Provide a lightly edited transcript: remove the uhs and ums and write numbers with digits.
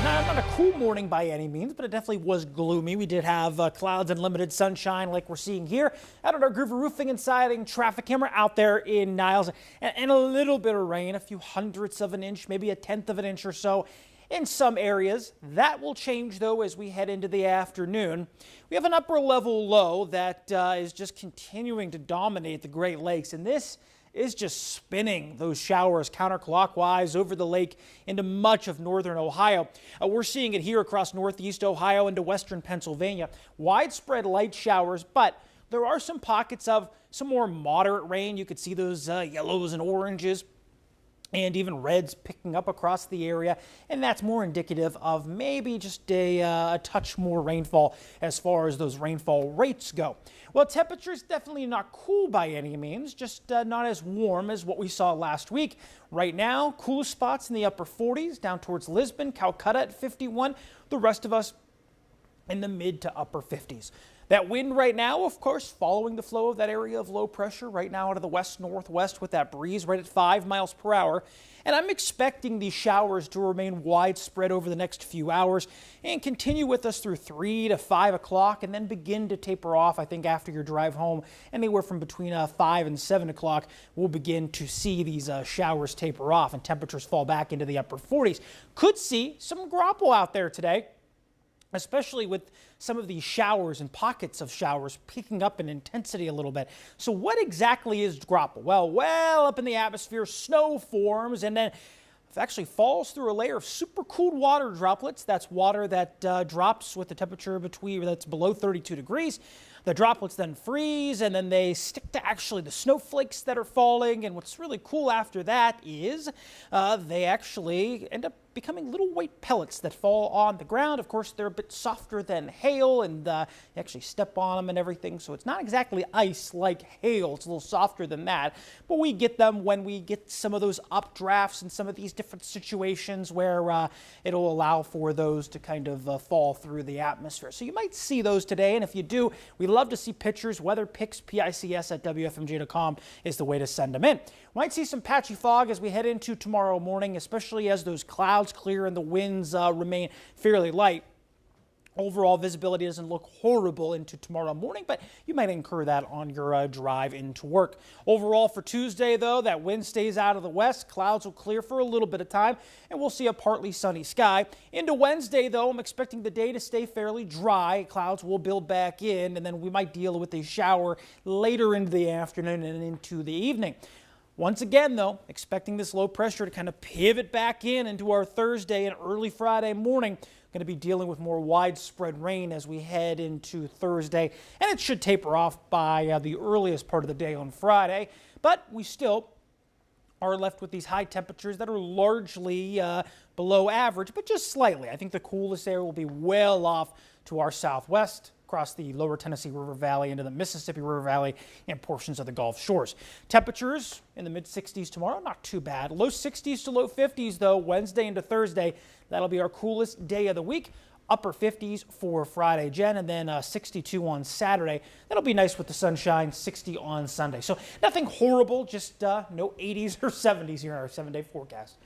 Not a cool morning by any means, but it definitely was gloomy. We did have clouds and limited sunshine like we're seeing here out at our Groover Roofing and Siding traffic camera out there in Niles, and a little bit of rain, a few hundredths of an inch, maybe a tenth of an inch or so in some areas. That will change, though, as we head into the afternoon. We have an upper level low that is just continuing to dominate the Great Lakes, and this is just spinning those showers counterclockwise over the lake into much of northern Ohio. We're seeing it here across northeast Ohio into western Pennsylvania. Widespread light showers, but there are some pockets of some more moderate rain. You could see those yellows and oranges and even reds picking up across the area, and that's more indicative of maybe just a touch more rainfall as far as those rainfall rates go. Well, temperatures definitely not cool by any means, just not as warm as what we saw last week. Right now, coolest spots in the upper 40s down towards Lisbon, Calcutta at 51, the rest of us in the mid to upper 50s. That wind right now, of course, following the flow of that area of low pressure right now out of the west-northwest with that breeze right at 5 miles per hour. And I'm expecting these showers to remain widespread over the next few hours and continue with us through 3 to 5 o'clock and then begin to taper off. I think after your drive home, anywhere from between 5 and 7 o'clock, we'll begin to see these showers taper off and temperatures fall back into the upper 40s. Could see some GRAUPEL out there today, especially with some of these showers and pockets of showers picking up in intensity a little bit. So what exactly is GRAUPEL? Well, up in the atmosphere, snow forms and then it actually falls through a layer of supercooled water droplets. That's water that drops with the temperature that's below 32 degrees. The droplets then freeze and then they stick to actually the snowflakes that are falling. And what's really cool after that is they actually end up becoming little white pellets that fall on the ground. Of course, they're a bit softer than hail and you actually step on them and everything. So it's not exactly ice like hail. It's a little softer than that. But we get them when we get some of those updrafts and some of these different situations where it'll allow for those to kind of fall through the atmosphere. So you might see those today. And if you do, we love to see pictures. Weather pics, PICS at WFMJ.com is the way to send them in. Might see some patchy fog as we head into tomorrow morning, especially as those clouds clear and the winds remain fairly light. Overall visibility doesn't look horrible into tomorrow morning, but you might incur that on your drive into work. Overall for Tuesday, though, that wind stays out of the west. Clouds will clear for a little bit of time, and we'll see a partly sunny sky. Into Wednesday, though, I'm expecting the day to stay fairly dry. Clouds will build back in, and then we might deal with a shower later into the afternoon and into the evening. Once again, though, expecting this low pressure to kind of pivot back into our Thursday and early Friday morning. Going to be dealing with more widespread rain as we head into Thursday, and it should taper off by the earliest part of the day on Friday. But we still are left with these high temperatures that are largely below average, but just slightly. I think the coolest area will be well off to our southwest, across the lower Tennessee River Valley into the Mississippi River Valley and portions of the Gulf Shores. Temperatures in the mid-60s tomorrow, not too bad. Low 60s to low 50s, though, Wednesday into Thursday. That'll be our coolest day of the week. Upper 50s for Friday, Jen, and then 62 on Saturday. That'll be nice with the sunshine, 60 on Sunday. So nothing horrible, just no 80s or 70s here in our 7-day forecast.